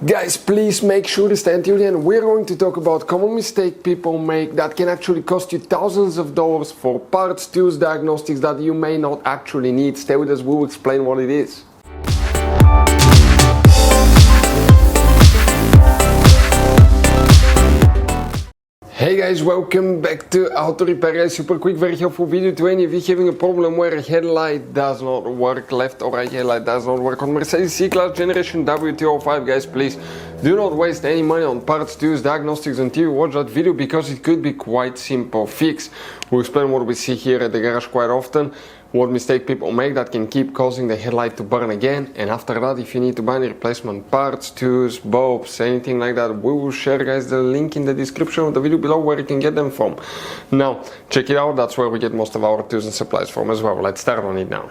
Guys, please make sure to stay until the end. We're going to talk about common mistake people make that can actually cost you thousands of dollars for parts, tools, diagnostics that you may not actually need. Stay with us, we'll explain what it is. Hey guys, welcome back to Auto Repair. Guys, super quick, very helpful video to any of you having a problem where a headlight does not work, left or right headlight does not work on Mercedes C Class generation W205. Guys, please do not waste any money on parts, tools, diagnostics until you watch that video, because it could be quite simple fix. We'll explain what we see here at the garage quite often, what mistake people make that can keep causing the headlight to burn again, and after that, if you need to buy any replacement parts, tools, bulbs, anything like that, we will share, guys, the link in the description of the video below where you can get them from. Now check it out, that's where we get most of our tools and supplies from as well. Let's start on it now.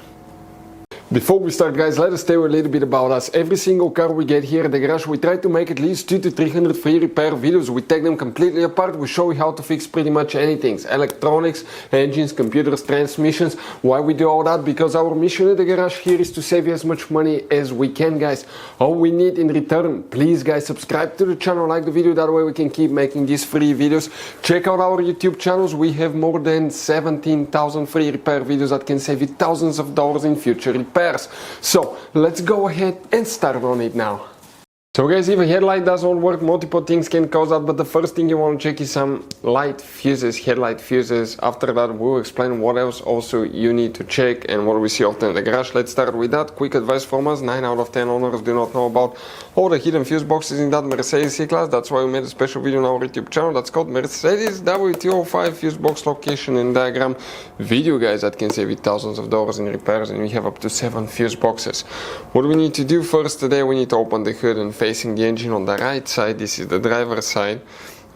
Before we start, guys, let us tell you a little bit about us. Every single car we get here at the garage, we try to make at least 200 to 300 free repair videos. We take them completely apart. We show you how to fix pretty much anything. Electronics, engines, computers, transmissions. Why we do all that? Because our mission at the garage here is to save you as much money as we can, guys. All we need in return, please, guys, subscribe to the channel, like the video, that way we can keep making these free videos. Check out our YouTube channels. We have more than 17,000 free repair videos that can save you thousands of dollars in future repairs. So let's go ahead and start on it now. So guys, if a headlight doesn't work, multiple things can cause that, but the first thing you want to check is some light fuses, headlight fuses. After that, we'll explain what else also you need to check and what we see often in the garage. Let's start with that. Quick advice from us: 9 out of 10 owners do not know about all the hidden fuse boxes in that Mercedes C Class. That's why we made a special video on our YouTube channel that's called Mercedes W205 fuse box location and diagram video, guys, that can save you thousands of dollars in repairs, and we have up to 7 fuse boxes. What we need to do first today, we need to open the hood and facing the engine on the right side. This is the driver's side.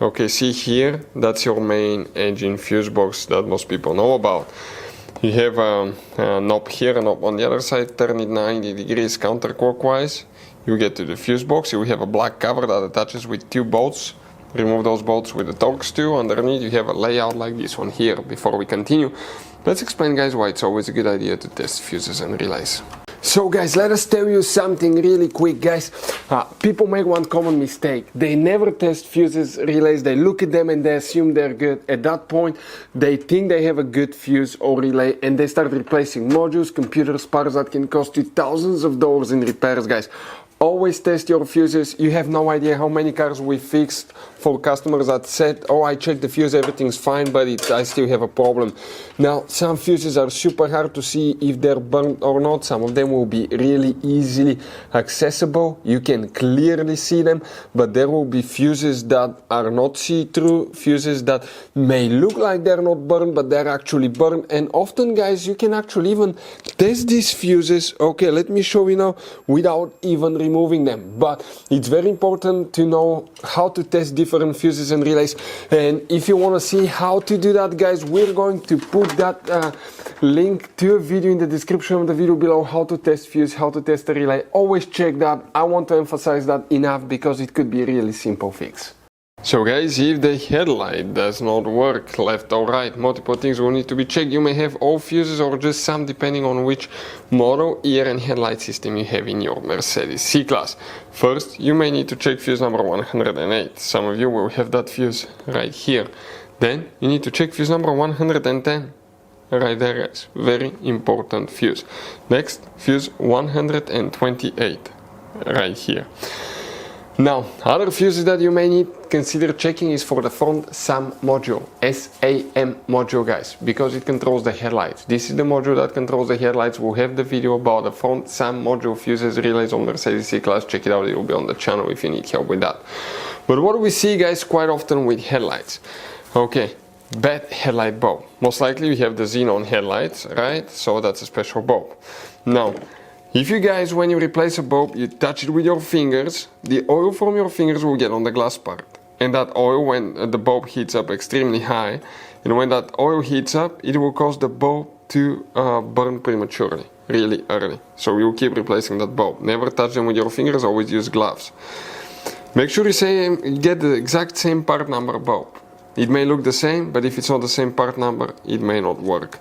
Okay, see here, that's your main engine fuse box that most people know about. You have a knob here, a knob on the other side. Turn it 90 degrees counterclockwise. You get to the fuse box. You have a black cover that attaches with 2 bolts. Remove those bolts with the Torx tool. Underneath you have a layout like this one here. Before we continue, let's explain, guys, why it's always a good idea to test fuses and relays. So guys, let us tell you something really quick, guys. People make one common mistake. They never test fuses, relays. They look at them and they assume they're good. At that point, they think they have a good fuse or relay, and they start replacing modules, computers, parts that can cost you thousands of dollars in repairs, guys. Always test your fuses. You have no idea how many cars we fixed for customers that said, oh, I checked the fuse, everything's fine, but I still have a problem. Now, some fuses are super hard to see if they're burnt or not. Some of them will be really easily accessible. You can clearly see them, but there will be fuses that are not see-through, fuses that may look like they're not burned, but they're actually burned. And often, guys, you can actually even test these fuses. Okay, let me show you now without even removing them. But it's very important to know how to test different fuses and relays, and if you want to see how to do that, guys, we're going to put that link to a video in the description of the video below, how to test fuse, how to test a relay. Always check that. I want to emphasize that enough because it could be a really simple fix. So guys, if the headlight does not work, left or right, multiple things will need to be checked. You may have all fuses or just some, depending on which model, ear and headlight system you have in your Mercedes C Class. First, you may need to check fuse number 108. Some of you will have that fuse right here. Then you need to check fuse number 110. Right there, guys. Very important fuse. Next, fuse 128. Right here. Now, other fuses that you may need consider checking is for the front SAM module, SAM module, guys, because it controls the headlights. This is the module that controls the headlights. We'll have the video about the front SAM module fuses relays on Mercedes C Class. Check it out, it will be on the channel if you need help with that. But what we see, guys, quite often with headlights, okay, bad headlight bulb. Most likely you have the xenon headlights, right? So that's a special bulb. Now, if you guys, when you replace a bulb, you touch it with your fingers, the oil from your fingers will get on the glass part. And that oil, when the bulb heats up extremely high, and when that oil heats up, it will cause the bulb to burn prematurely, really early. So you will keep replacing that bulb. Never touch them with your fingers, always use gloves. Make sure you get the exact same part number bulb. It may look the same, but if it's not the same part number, it may not work.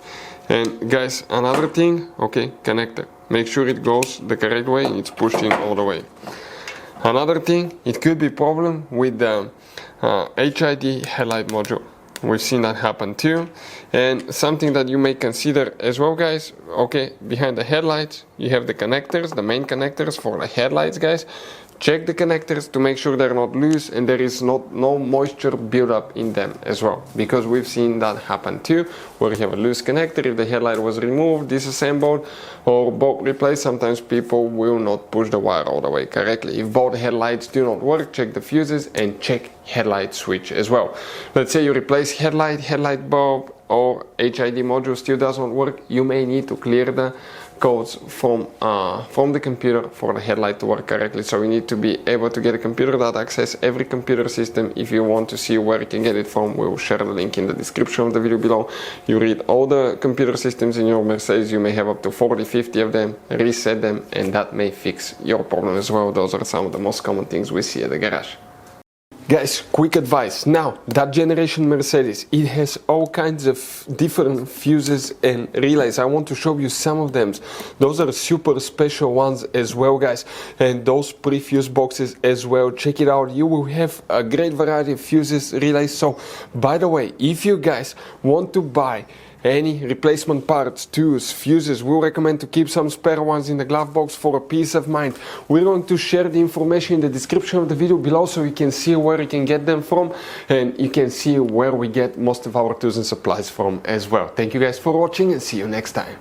And guys, another thing, okay, connector. Make sure it goes the correct way and it's pushed in all the way. Another thing, it could be problem with the HID headlight module. We've seen that happen too. And something that you may consider as well, guys, okay, behind the headlights you have the connectors, the main connectors for the headlights, guys. Check the connectors to make sure they're not loose and there is no moisture buildup in them as well, because we've seen that happen too, where you have a loose connector. If the headlight was removed, disassembled, or both replaced, sometimes people will not push the wire all the way correctly. If both headlights do not work, check the fuses and check headlight switch as well. Let's say you replace headlight bulb, or HID module still does not work, you may need to clear the codes from the computer for the headlight to work correctly. So you need to be able to get a computer that access every computer system. If you want to see where you can get it from, we'll share the link in the description of the video below. You read all the computer systems in your Mercedes, you may have up to 40-50 of them, reset them, and that may fix your problem as well. Those are some of the most common things we see at the garage. Guys, quick advice. Now, that generation Mercedes, it has all kinds of different fuses and relays. I want to show you some of them. Those are super special ones as well, guys. And those pre-fuse boxes as well. Check it out. You will have a great variety of fuses, relays. So, by the way, if you guys want to buy any replacement parts, tools, fuses, we recommend to keep some spare ones in the glove box for a peace of mind. We're going to share the information in the description of the video below so you can see where you can get them from, and you can see where we get most of our tools and supplies from as well. Thank you guys for watching and see you next time.